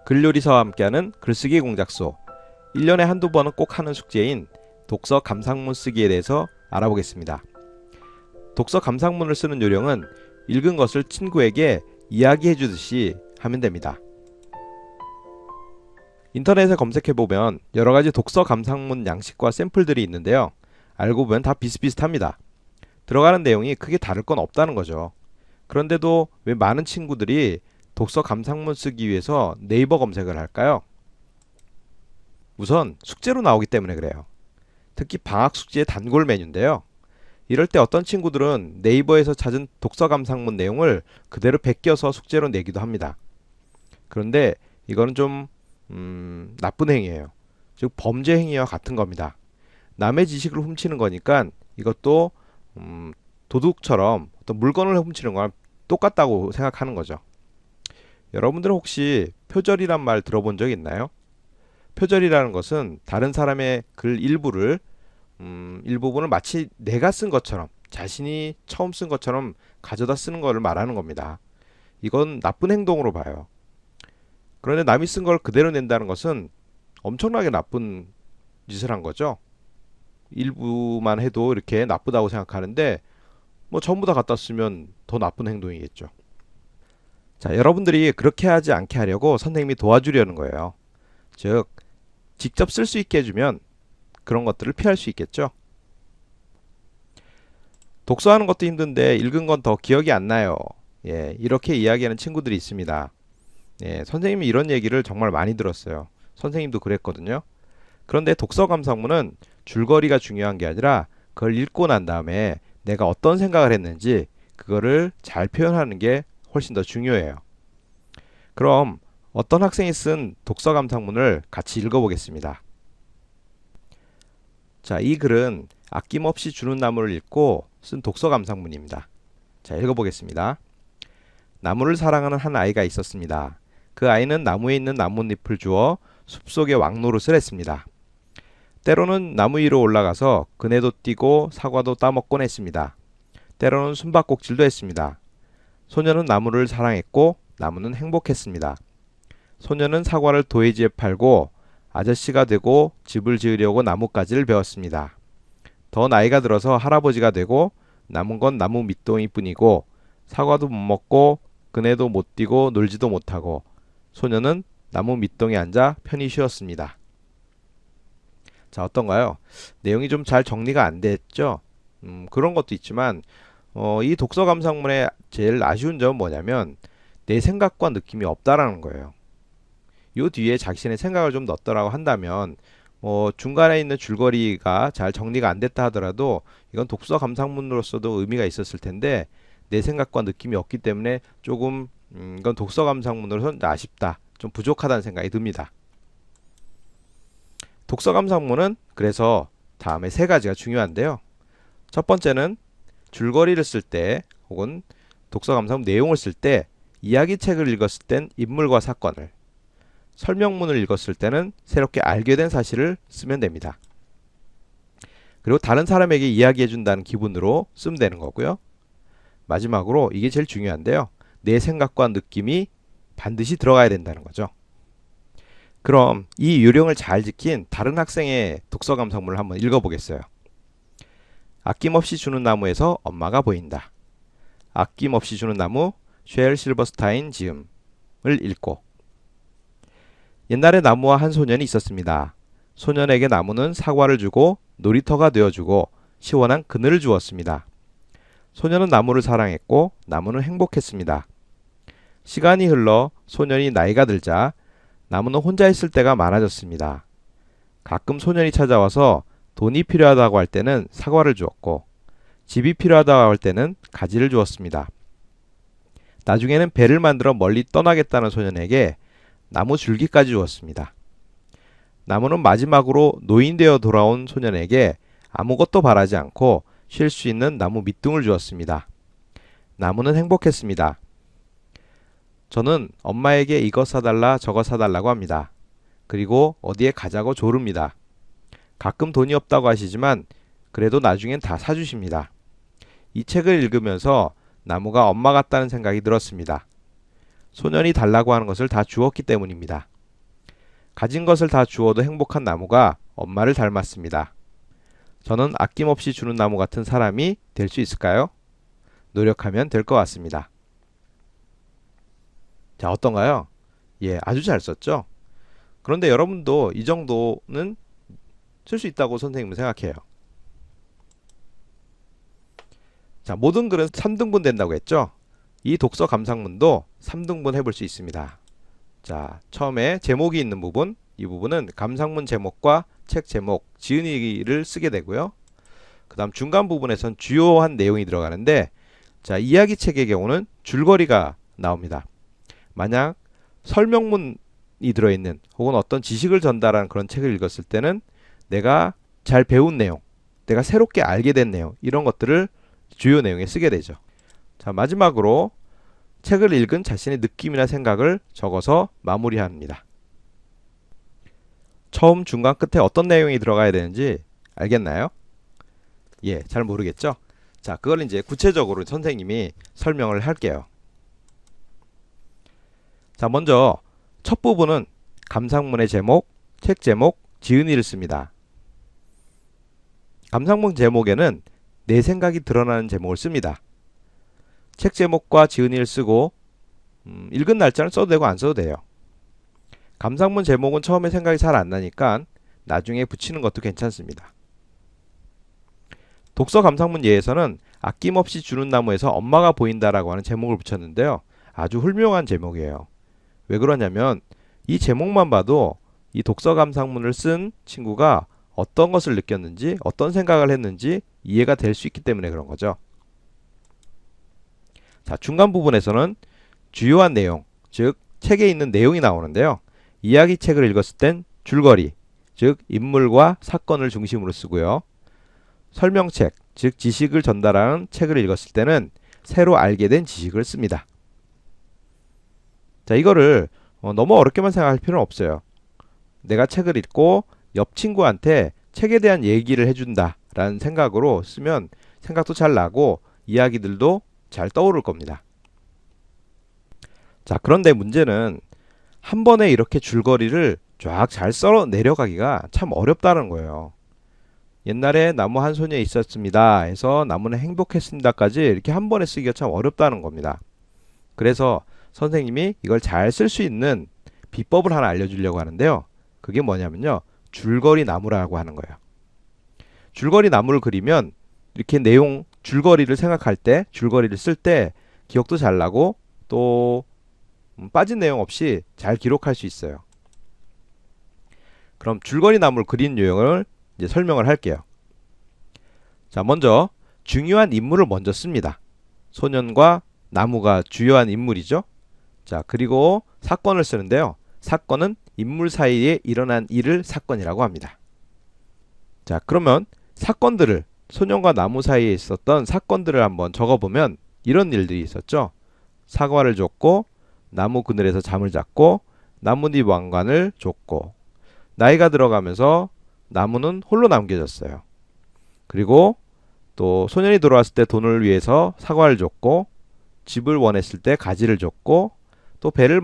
글요리사와 함께하는 글쓰기 공작소 1년에 한두 번은 꼭 하는 숙제인 독서 감상문 쓰기에 대해서 알아보겠습니다. 독서 감상문을 쓰는 요령은 읽은 것을 친구에게 이야기해 주듯이 하면 됩니다. 인터넷에 검색해보면 여러가지 독서 감상문 양식과 샘플들이 있는데요. 알고 보면 다 비슷비슷합니다. 들어가는 내용이 크게 다를 건 없다는 거죠. 그런데도 왜 많은 친구들이 독서 감상문 쓰기 위해서 네이버 검색을 할까요? 우선 숙제로 나오기 때문에 그래요. 특히 방학 숙제의 단골 메뉴인데요. 이럴 때 어떤 친구들은 네이버에서 찾은 독서 감상문 내용을 그대로 베껴서 숙제로 내기도 합니다. 그런데 이거는 좀 나쁜 행위예요. 즉 범죄 행위와 같은 겁니다. 남의 지식을 훔치는 거니까 이것도 도둑처럼 어떤 물건을 훔치는 거랑 똑같다고 생각하는 거죠. 여러분들은 혹시 표절이란 말 들어본 적 있나요? 표절이라는 것은 다른 사람의 글 일부분을 마치 내가 쓴 것처럼, 자신이 처음 쓴 것처럼 가져다 쓰는 것을 말하는 겁니다. 이건 나쁜 행동으로 봐요. 그런데 남이 쓴 걸 그대로 낸다는 것은 엄청나게 나쁜 짓을 한 거죠. 일부만 해도 이렇게 나쁘다고 생각하는데 뭐 전부 다 갖다 쓰면 더 나쁜 행동이겠죠. 자, 여러분들이 그렇게 하지 않게 하려고 선생님이 도와주려는 거예요. 즉, 직접 쓸 수 있게 해주면 그런 것들을 피할 수 있겠죠. 독서하는 것도 힘든데 읽은 건 더 기억이 안 나요. 이렇게 이야기하는 친구들이 있습니다. 선생님이 이런 얘기를 정말 많이 들었어요. 선생님도 그랬거든요. 그런데 독서 감상문은 줄거리가 중요한 게 아니라 그걸 읽고 난 다음에 내가 어떤 생각을 했는지 그거를 잘 표현하는 게 훨씬 더 중요해요. 그럼 어떤 학생이 쓴 독서 감상문을 같이 읽어보겠습니다. 자, 이 글은 아낌없이 주는 나무를 읽고 쓴 독서 감상문입니다. 자, 읽어보겠습니다. 나무를 사랑하는 한 아이가 있었습니다. 그 아이는 나무에 있는 나뭇잎을 주워 숲속의 왕노릇을 했습니다. 때로는 나무 위로 올라가서 그네도 뛰고 사과도 따먹곤 했습니다. 때로는 숨바꼭질도 했습니다. 소녀는 나무를 사랑했고 나무는 행복했습니다. 소녀는 사과를 도예지에 팔고 아저씨가 되고 집을 지으려고 나뭇가지를 배웠습니다. 더 나이가 들어서 할아버지가 되고 남은 건 나무 밑동이 뿐이고 사과도 못 먹고 그네도 못 뛰고 놀지도 못하고 소녀는 나무 밑동에 앉아 편히 쉬었습니다. 자, 어떤가요? 내용이 좀 잘 정리가 안 됐죠? 그런 것도 있지만 이 독서 감상문의 제일 아쉬운 점은 뭐냐면 내 생각과 느낌이 없다라는 거예요. 요 뒤에 자신의 생각을 좀 넣었더라고 한다면 중간에 있는 줄거리가 잘 정리가 안 됐다 하더라도 이건 독서 감상문으로서도 의미가 있었을 텐데 내 생각과 느낌이 없기 때문에 조금 이건 독서 감상문으로서는 아쉽다, 좀 부족하다는 생각이 듭니다. 독서 감상문은 그래서 다음에 세 가지가 중요한데요. 첫 번째는 줄거리를 쓸 때 혹은 독서 감상문 내용을 쓸 때 이야기책을 읽었을 땐 인물과 사건을, 설명문을 읽었을 때는 새롭게 알게 된 사실을 쓰면 됩니다. 그리고 다른 사람에게 이야기해 준다는 기분으로 쓰면 되는 거고요. 마지막으로 이게 제일 중요한데요. 내 생각과 느낌이 반드시 들어가야 된다는 거죠. 그럼 이 요령을 잘 지킨 다른 학생의 독서 감상문을 한번 읽어보겠어요. 아낌없이 주는 나무에서 엄마가 보인다. 아낌없이 주는 나무, 쉘 실버스타인 지음을 읽고, 옛날에 나무와 한 소년이 있었습니다. 소년에게 나무는 사과를 주고 놀이터가 되어주고 시원한 그늘을 주었습니다. 소년은 나무를 사랑했고 나무는 행복했습니다. 시간이 흘러 소년이 나이가 들자 나무는 혼자 있을 때가 많아졌습니다. 가끔 소년이 찾아와서 돈이 필요하다고 할 때는 사과를 주었고 집이 필요하다고 할 때는 가지를 주었습니다. 나중에는 배를 만들어 멀리 떠나겠다는 소년에게 나무 줄기까지 주었습니다. 나무는 마지막으로 노인 되어 돌아온 소년에게 아무것도 바라지 않고 쉴 수 있는 나무 밑둥을 주었습니다. 나무는 행복했습니다. 저는 엄마에게 이것 사달라 저것 사달라고 합니다. 그리고 어디에 가자고 조릅니다. 가끔 돈이 없다고 하시지만 그래도 나중엔 다 사주십니다. 이 책을 읽으면서 나무가 엄마 같다는 생각이 들었습니다. 소년이 달라고 하는 것을 다 주었기 때문입니다. 가진 것을 다 주어도 행복한 나무가 엄마를 닮았습니다. 저는 아낌없이 주는 나무 같은 사람이 될 수 있을까요? 노력하면 될 것 같습니다. 자, 어떤가요? 예, 아주 잘 썼죠? 그런데 여러분도 이 정도는 쓸 수 있다고 선생님은 생각해요. 자, 모든 글은 3등분 된다고 했죠? 이 독서 감상문도 3등분 해볼 수 있습니다. 자, 처음에 제목이 있는 부분, 이 부분은 감상문 제목과 책 제목, 지은이를 쓰게 되고요. 그 다음 중간 부분에선 주요한 내용이 들어가는데, 자, 이야기책의 경우는 줄거리가 나옵니다. 만약 설명문이 들어있는 혹은 어떤 지식을 전달하는 그런 책을 읽었을 때는 내가 잘 배운 내용, 내가 새롭게 알게 된 내용, 이런 것들을 주요 내용에 쓰게 되죠. 자, 마지막으로 책을 읽은 자신의 느낌이나 생각을 적어서 마무리합니다. 처음, 중간, 끝에 어떤 내용이 들어가야 되는지 알겠나요? 예, 잘 모르겠죠? 자, 그걸 이제 구체적으로 선생님이 설명을 할게요. 자, 먼저 첫 부분은 감상문의 제목, 책 제목, 지은이를 씁니다. 감상문 제목에는 내 생각이 드러나는 제목을 씁니다. 책 제목과 지은이를 쓰고 읽은 날짜는 써도 되고 안 써도 돼요. 감상문 제목은 처음에 생각이 잘 안 나니까 나중에 붙이는 것도 괜찮습니다. 독서 감상문 예에서는 아낌없이 주는 나무에서 엄마가 보인다라고 하는 제목을 붙였는데요. 아주 훌륭한 제목이에요. 왜 그러냐면 이 제목만 봐도 이 독서 감상문을 쓴 친구가 어떤 것을 느꼈는지, 어떤 생각을 했는지 이해가 될 수 있기 때문에 그런 거죠. 자, 중간 부분에서는 주요한 내용, 즉 책에 있는 내용이 나오는데요. 이야기책을 읽었을 땐 줄거리, 즉 인물과 사건을 중심으로 쓰고요. 설명책, 즉 지식을 전달하는 책을 읽었을 때는 새로 알게 된 지식을 씁니다. 자, 이거를 너무 어렵게만 생각할 필요는 없어요. 내가 책을 읽고 옆 친구한테 책에 대한 얘기를 해준다 라는 생각으로 쓰면 생각도 잘 나고 이야기들도 잘 떠오를 겁니다. 자, 그런데 문제는 한 번에 이렇게 줄거리를 쫙 잘 썰어 내려가기가 참 어렵다는 거예요. 옛날에 나무 한 소녀 있었습니다 해서 나무는 행복했습니다까지 이렇게 한 번에 쓰기가 참 어렵다는 겁니다. 그래서 선생님이 이걸 잘 쓸 수 있는 비법을 하나 알려주려고 하는데요. 그게 뭐냐면요, 줄거리 나무라고 하는 거예요. 줄거리 나무를 그리면 이렇게 내용, 줄거리를 생각할 때, 줄거리를 쓸 때 기억도 잘 나고 또 빠진 내용 없이 잘 기록할 수 있어요. 그럼 줄거리 나무를 그린 요령을 이제 설명을 할게요. 자, 먼저 중요한 인물을 먼저 씁니다. 소년과 나무가 주요한 인물이죠. 자, 그리고 사건을 쓰는데요. 사건은 인물 사이에 일어난 일을 사건이라고 합니다. 자, 그러면 사건들을, 소년과 나무 사이에 있었던 사건들을 한번 적어보면 이런 일들이 있었죠. 사과를 줬고, 나무 그늘에서 잠을 잤고, 나뭇잎 왕관을 줬고, 나이가 들어가면서 나무는 홀로 남겨졌어요. 그리고 또 소년이 돌아왔을 때 돈을 위해서 사과를 줬고, 집을 원했을 때 가지를 줬고, 또 배를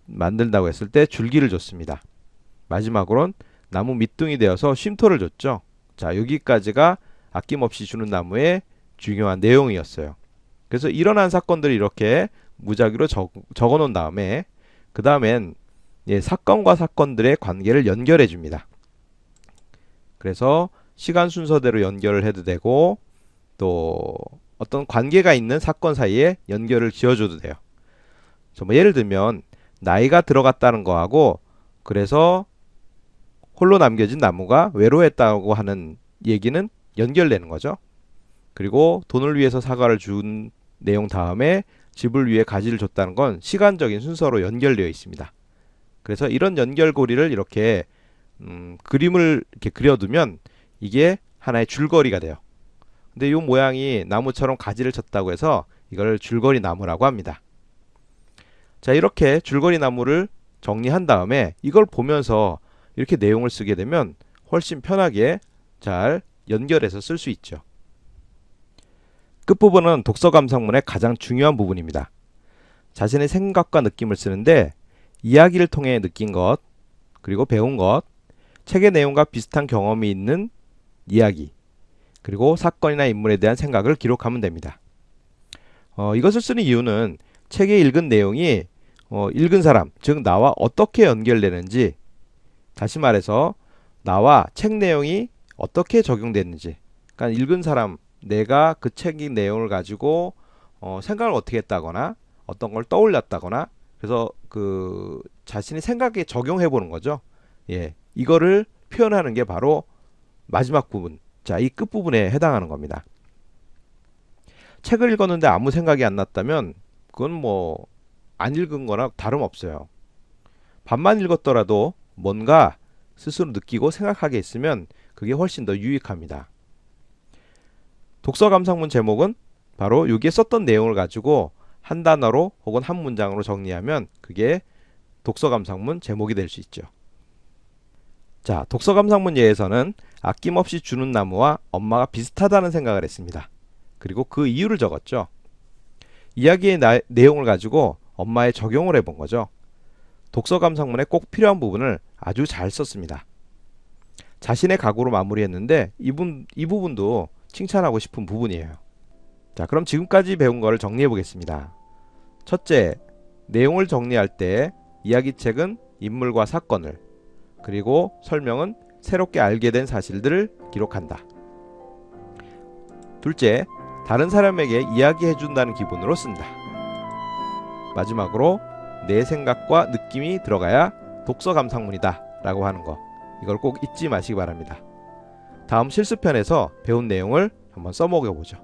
만든다고 했을 때 줄기를 줬습니다. 마지막으로는 나무 밑둥이 되어서 쉼터를 줬죠. 자, 여기까지가 아낌없이 주는 나무의 중요한 내용이었어요. 그래서 일어난 사건들을 이렇게 무작위로 적어 놓은 다음에 그 다음엔 사건과 사건들의 관계를 연결해 줍니다. 그래서 시간 순서대로 연결을 해도 되고 또 어떤 관계가 있는 사건 사이에 연결을 지어줘도 돼요. 뭐 예를 들면 나이가 들어갔다는 거하고 그래서 홀로 남겨진 나무가 외로웠다고 하는 얘기는 연결되는 거죠. 그리고 돈을 위해서 사과를 준 내용 다음에 집을 위해 가지를 줬다는 건 시간적인 순서로 연결되어 있습니다. 그래서 이런 연결고리를 이렇게 그림을 이렇게 그려두면 이게 하나의 줄거리가 돼요. 근데 이 모양이 나무처럼 가지를 쳤다고 해서 이걸 줄거리 나무라고 합니다. 자, 이렇게 줄거리 나무를 정리한 다음에 이걸 보면서 이렇게 내용을 쓰게 되면 훨씬 편하게 잘 연결해서 쓸 수 있죠. 끝부분은 독서 감상문의 가장 중요한 부분입니다. 자신의 생각과 느낌을 쓰는데 이야기를 통해 느낀 것, 그리고 배운 것, 책의 내용과 비슷한 경험이 있는 이야기, 그리고 사건이나 인물에 대한 생각을 기록하면 됩니다. 이것을 쓰는 이유는 책에 읽은 내용이 읽은 사람, 즉 나와 어떻게 연결되는지, 다시 말해서 나와 책 내용이 어떻게 적용됐는지, 그러니까 읽은 사람, 내가 그 책의 내용을 가지고 생각을 어떻게 했다거나 어떤 걸 떠올렸다거나, 그래서 그 자신의 생각에 적용해 보는 거죠. 예, 이거를 표현하는 게 바로 마지막 부분, 자, 이 끝부분에 해당하는 겁니다. 책을 읽었는데 아무 생각이 안 났다면 그건 뭐 안 읽은 거나 다름없어요. 반만 읽었더라도 뭔가 스스로 느끼고 생각하게 있으면 그게 훨씬 더 유익합니다. 독서 감상문 제목은 바로 여기에 썼던 내용을 가지고 한 단어로 혹은 한 문장으로 정리하면 그게 독서 감상문 제목이 될 수 있죠. 자, 독서 감상문 예에서는 아낌없이 주는 나무와 엄마가 비슷하다는 생각을 했습니다. 그리고 그 이유를 적었죠. 이야기의 내용을 가지고 엄마에 적용을 해본 거죠. 독서 감상문에 꼭 필요한 부분을 아주 잘 썼습니다. 자신의 각오로 마무리했는데 이 부분도 칭찬하고 싶은 부분이에요. 자, 그럼 지금까지 배운 거를 정리해 보겠습니다. 첫째, 내용을 정리할 때 이야기책은 인물과 사건을, 그리고 설명은 새롭게 알게 된 사실들을 기록한다. 둘째, 다른 사람에게 이야기해 준다는 기분으로 쓴다. 마지막으로 내 생각과 느낌이 들어가야 독서 감상문이다 라고 하는 거, 이걸 꼭 잊지 마시기 바랍니다. 다음 실습편에서 배운 내용을 한번 써먹어 보죠.